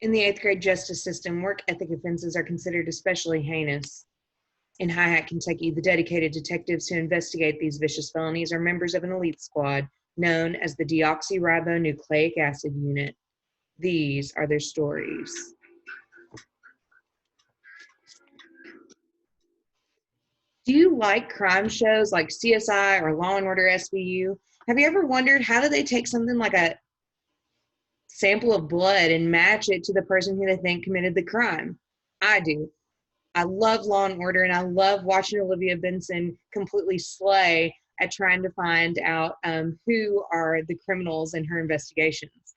In the 8th grade justice system, work ethic offenses are considered especially heinous. In High Hat, Kentucky, the dedicated detectives who investigate these vicious felonies are members of an elite squad known as the Deoxyribonucleic Acid Unit. These are their stories. Do you like crime shows like CSI or Law and Order SVU? Have you ever wondered how do they take something like a sample of blood and match it to the person who they think committed the crime? I do. I love Law and Order, and I love watching Olivia Benson completely slay at trying to find out who are the criminals in her investigations.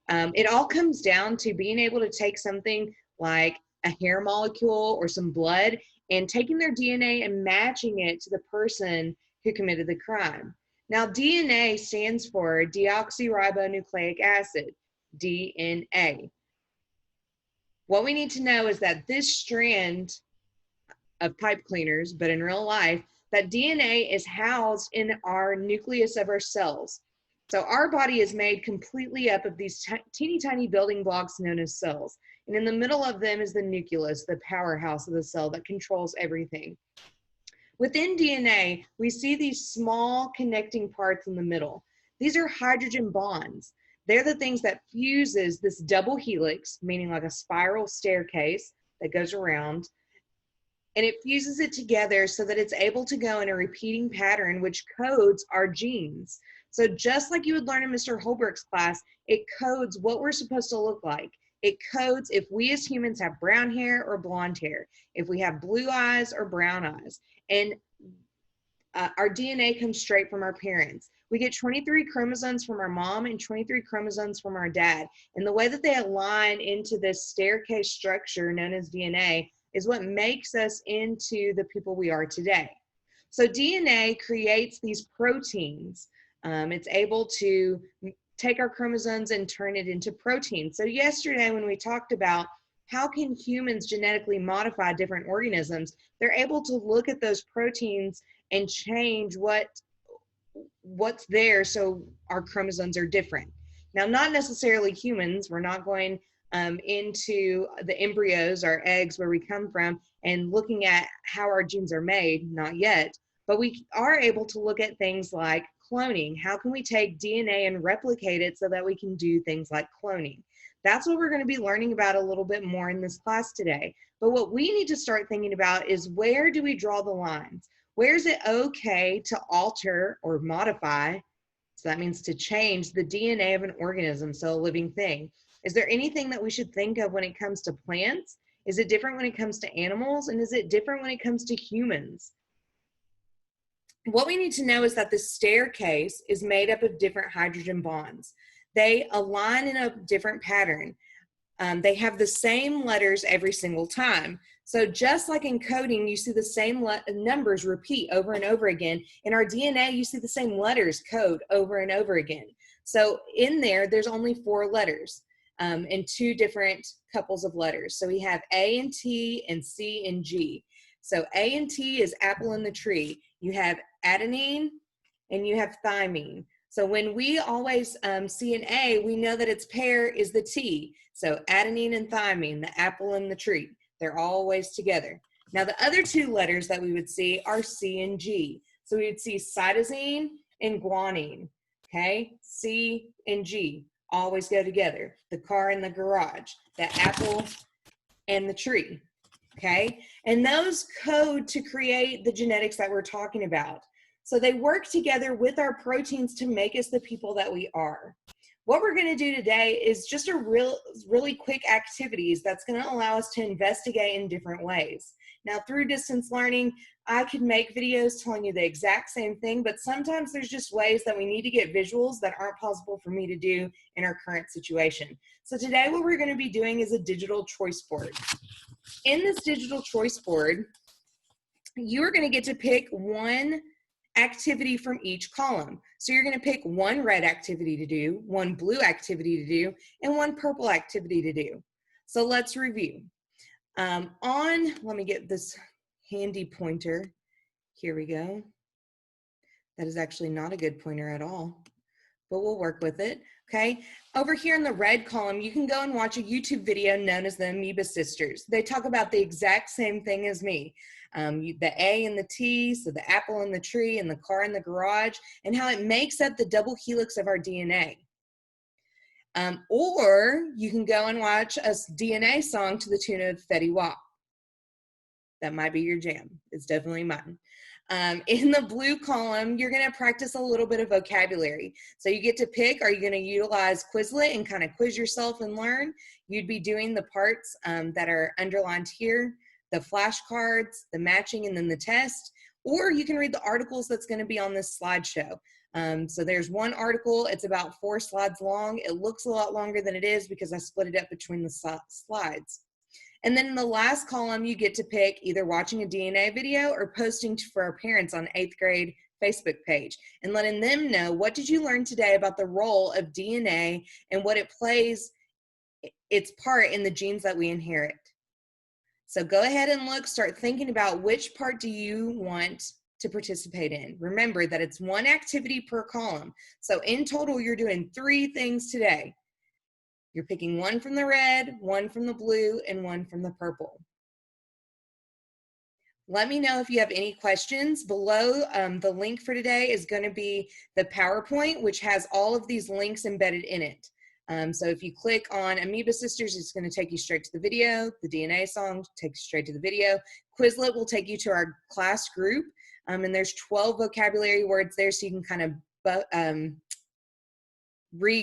It all comes down to being able to take something like a hair molecule or some blood and taking their DNA and matching it to the person who committed the crime. Now, DNA stands for deoxyribonucleic acid, DNA. What we need to know is that this strand of pipe cleaners, but in real life, that DNA is housed in our nucleus of our cells. So our body is made completely up of these teeny tiny building blocks known as cells. And in the middle of them is the nucleus, the powerhouse of the cell that controls everything. Within DNA, we see these small connecting parts in the middle. These are hydrogen bonds. They're the things that fuses this double helix, meaning like a spiral staircase that goes around, and it fuses it together so that it's able to go in a repeating pattern which codes our genes. So just like you would learn in Mr. Holbrook's class, it codes what we're supposed to look like. It codes if we as humans have brown hair or blonde hair, if we have blue eyes or brown eyes. And our DNA comes straight from our parents. We get 23 chromosomes from our mom and 23 chromosomes from our dad. And the way that they align into this staircase structure known as DNA is what makes us into the people we are today. So DNA creates these proteins. It's able to take our chromosomes and turn it into proteins. So yesterday when we talked about how can humans genetically modify different organisms, they're able to look at those proteins and change what's there so our chromosomes are different. Now, not necessarily humans. We're not going into the embryos, our eggs, where we come from, and looking at how our genes are made, not yet. But we are able to look at things like cloning. How can we take DNA and replicate it so that we can do things like cloning? That's what we're going to be learning about a little bit more in this class today. But what we need to start thinking about is where do we draw the lines? Where is it okay to alter or modify? So that means to change the DNA of an organism, so a living thing. Is there anything that we should think of when it comes to plants? Is it different when it comes to animals? And is it different when it comes to humans? What we need to know is that the staircase is made up of different hydrogen bonds. They align in a different pattern. They have the same letters every single time. So just like in coding, you see the same numbers repeat over and over again. In our DNA, you see the same letters code over and over again. So in there, there's only 4 letters and 2 different couples of letters. So we have A and T and C and G. So A and T is apple in the tree. You have adenine and you have thymine. So when we always see an A, we know that its pair is the T. So adenine and thymine, the apple in the tree, they're always together. Now the other 2 letters that we would see are C and G. So we would see cytosine and guanine, okay? C and G always go together. The car and the garage, the apple and the tree, okay? And those code to create the genetics that we're talking about. So they work together with our proteins to make us the people that we are. What we're going to do today is just a really quick activities that's going to allow us to investigate in different ways. Now, through distance learning, I could make videos telling you the exact same thing, but sometimes there's just ways that we need to get visuals that aren't possible for me to do in our current situation. So today what we're going to be doing is a digital choice board. In this digital choice board, you're going to get to pick one activity from each column. So you're going to pick one red activity to do, one blue activity to do, and one purple activity to do. So let's review. Let me get this handy pointer. Here we go. That is actually not a good pointer at all, but we'll work with it. Okay, over here in the red column, you can go and watch a YouTube video known as the Amoeba Sisters. They talk about the exact same thing as me. The A and the T, so the apple and the tree and the car in the garage, and how it makes up the double helix of our DNA. Or you can go and watch a DNA song to the tune of Fetty Wap. That might be your jam. It's definitely mine. In the blue column, you're going to practice a little bit of vocabulary. So you get to pick, are you going to utilize Quizlet and kind of quiz yourself and learn? You'd be doing the parts that are underlined here, the flashcards, the matching, and then the test. Or you can read the articles that's going to be on this slideshow. So there's one article, it's about 4 slides long. It looks a lot longer than it is because I split it up between the slides. And then in the last column, you get to pick either watching a DNA video or posting for our parents on 8th grade Facebook page and letting them know, what did you learn today about the role of DNA and what it plays its part in the genes that we inherit. So go ahead and look, start thinking about which part do you want to participate in. Remember that it's 1 activity per column. So in total, you're doing 3 things today. You're picking 1 from the red, 1 from the blue, and 1 from the purple. Let me know if you have any questions. Below the link for today is going to be the PowerPoint, which has all of these links embedded in it. So if you click on Amoeba Sisters, it's going to take you straight to the video. The DNA song takes you straight to the video. Quizlet will take you to our class group. And there's 12 vocabulary words there, so you can kind of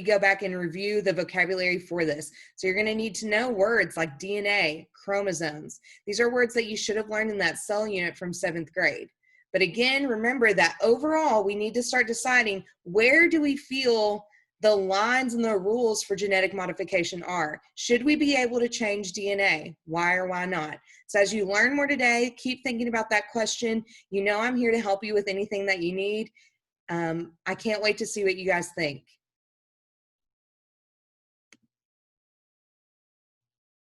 go back and review the vocabulary for this. So you're going to need to know words like DNA, chromosomes. These are words that you should have learned in that cell unit from 7th grade. But again, remember that overall, we need to start deciding, where do we feel the lines and the rules for genetic modification are? Should we be able to change DNA? Why or why not? So as you learn more today, keep thinking about that question. You know I'm here to help you with anything that you need. I can't wait to see what you guys think.